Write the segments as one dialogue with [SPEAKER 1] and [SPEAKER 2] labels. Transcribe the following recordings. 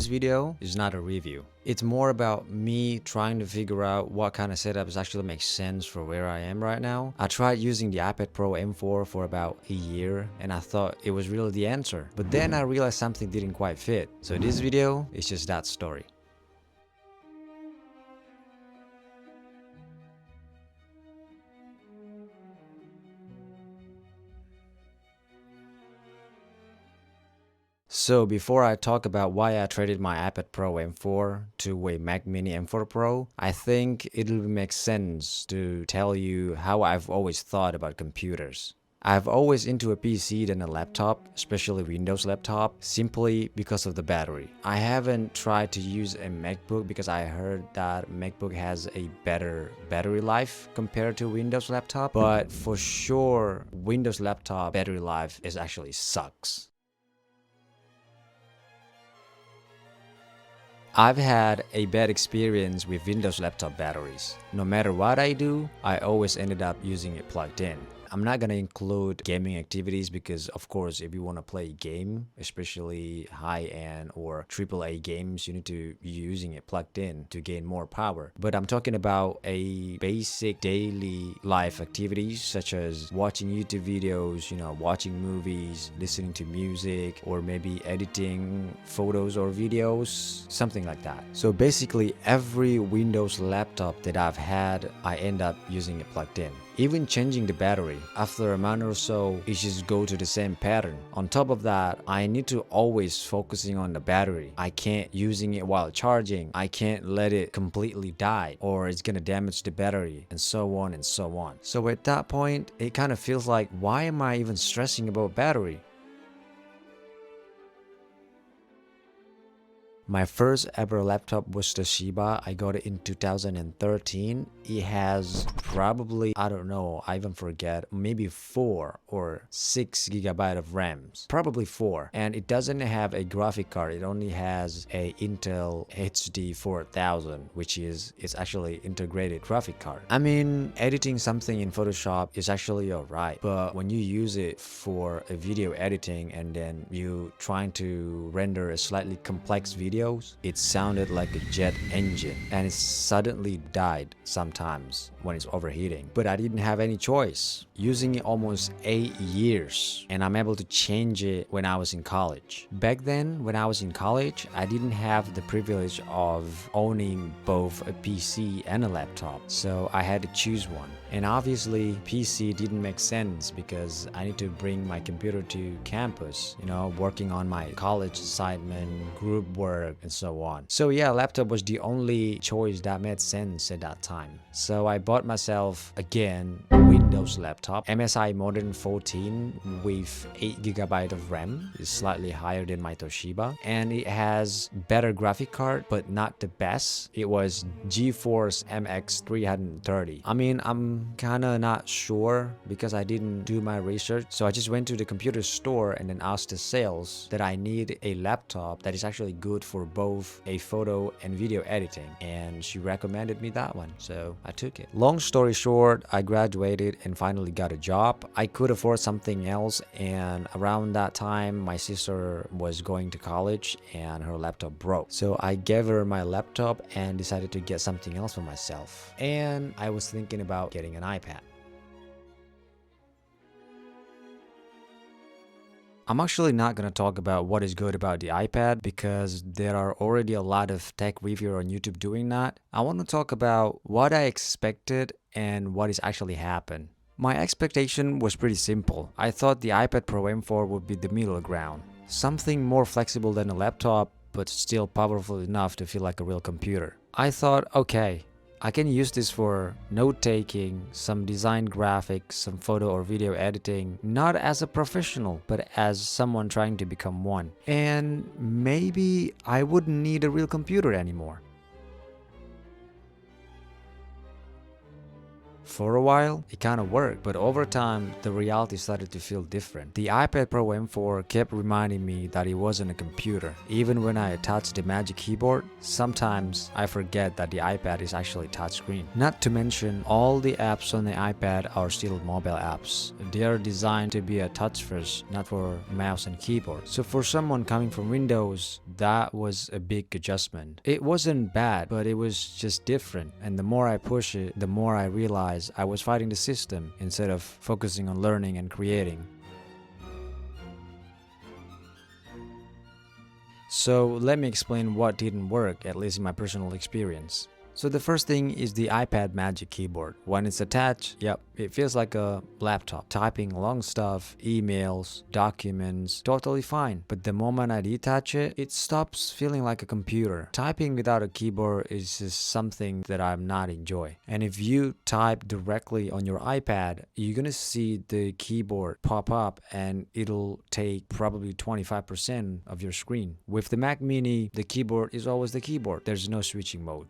[SPEAKER 1] this video is not a review. It's more about me trying to figure out what kind of setups actually make sense for where I am right now. I tried using the iPad Pro M4 for about a year and I thought it was really the answer. But then I realized something didn't quite fit. So this video is just that story. So before I talk about why I traded my iPad Pro M4 to a Mac Mini M4 Pro, I think it'll make sense to tell you how I've always thought about computers. I've always into a PC than a laptop, especially Windows laptop, simply because of the battery. I haven't tried to use a MacBook because I heard that MacBook has a better battery life compared to Windows laptop, but for sure Windows laptop battery life is actually sucks. I've had a bad experience with Windows laptop batteries. No matter what I do, I always ended up using it plugged in. I'm not gonna include gaming activities because of course if you want to play a game, especially high-end or AAA games, you need to be using it plugged in to gain more power. But I'm talking about a basic daily life activities such as watching YouTube videos, watching movies, listening to music, or maybe editing photos or videos, something like that. So basically every Windows laptop that I've had, I end up using it plugged in. Even changing the battery, after a month or so, it just go to the same pattern. On top of that, I need to always focusing on the battery. I can't using it while charging. I can't let it completely die or it's gonna damage the battery and so on and so on. So at that point, it kind of feels like, why am I even stressing about battery? My first ever laptop was Toshiba. I got it in 2013. It has probably, I don't know, I even forget, maybe 4 or 6 gigabyte of RAMs. Probably 4. And it doesn't have a graphic card. It only has a Intel HD 4000, which is it's actually integrated graphic card. I mean, editing something in Photoshop is actually alright, but when you use it for a video editing and then you trying to render a slightly complex video, it sounded like a jet engine and it suddenly died sometimes when it's overheating. But I didn't have any choice. Using it almost 8 years and I'm able to change it when I was in college. Back then, when I was in college, I didn't have the privilege of owning both a PC and a laptop. So I had to choose one. And obviously, PC didn't make sense because I need to bring my computer to campus, working on my college assignment, group work, and so on. So yeah, laptop was the only choice that made sense at that time. So I bought myself, again, Windows laptop, MSI Modern 14 with 8 gigabyte of RAM. It's slightly higher than my Toshiba. And it has better graphic card, but not the best. It was GeForce MX 330. I mean, I'm kinda not sure because I didn't do my research. So I just went to the computer store and then asked the sales that I need a laptop that is actually good for both a photo and video editing. And she recommended me that one. So I took it. Long story short, I graduated and finally got a job. I could afford something else, and around that time my sister was going to college and her laptop broke. So I gave her my laptop and decided to get something else for myself. And I was thinking about getting an iPad. I'm actually not going to talk about what is good about the iPad because there are already a lot of tech reviewers on YouTube doing that. I want to talk about what I expected and what is actually happened. My expectation was pretty simple. I thought the iPad Pro M4 would be the middle ground. Something more flexible than a laptop, but still powerful enough to feel like a real computer. I thought, okay, I can use this for note-taking, some design graphics, some photo or video editing, not as a professional, but as someone trying to become one. And maybe I wouldn't need a real computer anymore. For a while, it kind of worked, but over time, the reality started to feel different. The iPad Pro M4 kept reminding me that it wasn't a computer. Even when I attached the Magic Keyboard, sometimes I forget that the iPad is actually touchscreen. Not to mention, all the apps on the iPad are still mobile apps. They are designed to be a touch first, not for mouse and keyboard. So for someone coming from Windows, that was a big adjustment. It wasn't bad, but it was just different. And the more I push it, the more I realize I was fighting the system instead of focusing on learning and creating. So let me explain what didn't work, at least in my personal experience. So the first thing is the iPad Magic Keyboard. When it's attached, yep, it feels like a laptop. Typing long stuff, emails, documents, totally fine. But the moment I detach it, it stops feeling like a computer. Typing without a keyboard is just something that I'm not enjoy. And if you type directly on your iPad, you're gonna see the keyboard pop up and it'll take probably 25% of your screen. With the Mac Mini, the keyboard is always the keyboard. There's no switching mode.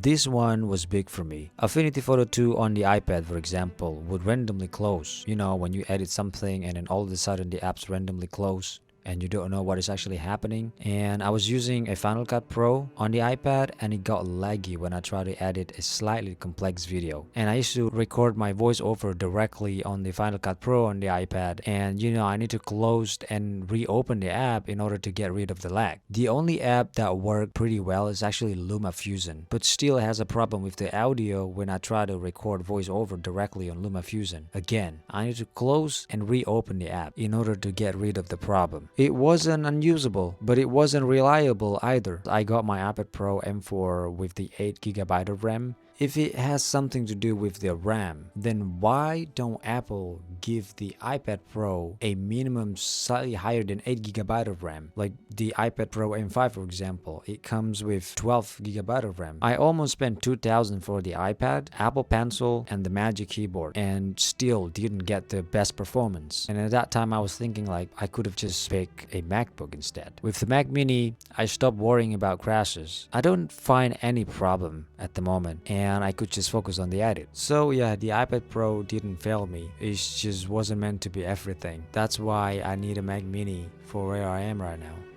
[SPEAKER 1] This one was big for me. Affinity Photo 2 on the iPad, for example, would randomly close. You know, when you edit something and then all of a sudden the apps randomly close and you don't know what is actually happening. And I was using a Final Cut Pro on the iPad and it got laggy when I tried to edit a slightly complex video. And I used to record my voiceover directly on the Final Cut Pro on the iPad, and you know, I need to close and reopen the app in order to get rid of the lag. The only app that worked pretty well is actually LumaFusion, but still has a problem with the audio when I try to record voiceover directly on LumaFusion. Again, I need to close and reopen the app in order to get rid of the problem. It wasn't unusable, but it wasn't reliable either. I got my iPad Pro M4 with the 8GB of RAM. If it has something to do with the RAM, then why don't Apple give the iPad Pro a minimum slightly higher than 8GB of RAM? Like the iPad Pro M5, for example, it comes with 12GB of RAM. I almost spent $2,000 for the iPad, Apple Pencil, and the Magic Keyboard, and still didn't get the best performance. And at that time, I was thinking like I could have just picked a MacBook instead. With the Mac Mini, I stopped worrying about crashes. I don't find any problem at the moment, and I could just focus on the edit. So yeah, the iPad Pro didn't fail me. It just wasn't meant to be everything. That's why I need a Mac Mini for where I am right now.